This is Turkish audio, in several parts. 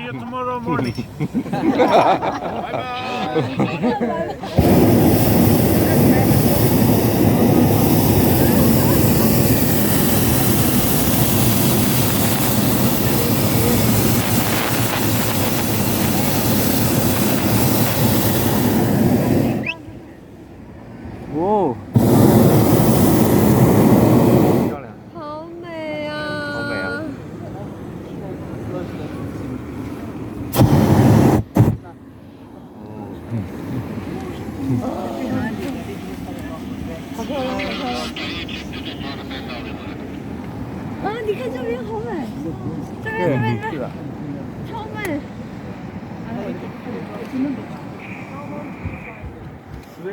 you tomorrow morning. Wow. 好美啊！好美啊！好漂亮，好漂亮！啊，你看这边好美，这边这边这边，超美。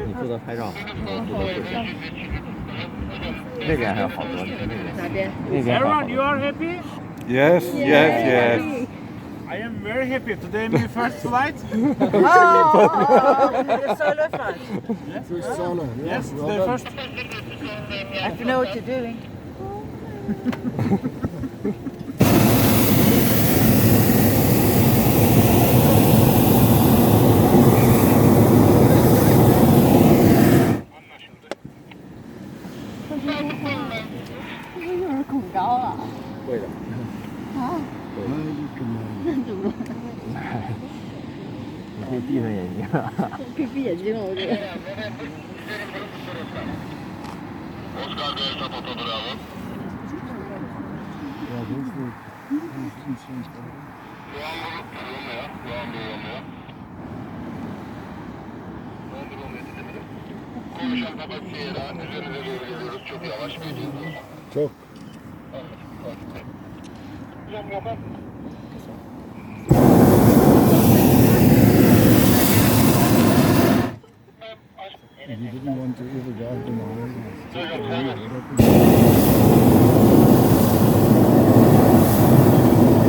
你负责拍照，我负责摄像。那边还有好多，你看那边。哪边？那边还有好 Everyone, you 多。 are happy? Yes, yes, yes. I am very happy. Today my first flight. The solo flight. First solo. Yes, the first. I have to know what you're doing. 有点恐高啊！会的。啊？怎么？你可以闭上眼睛。可以闭眼睛了，我觉得。Konuşan kapatıyla üzerine doğru geliyoruz. Çok yavaş geliyoruz. Çok. Hocam Gökhan. You didn't want to ever go tomorrow.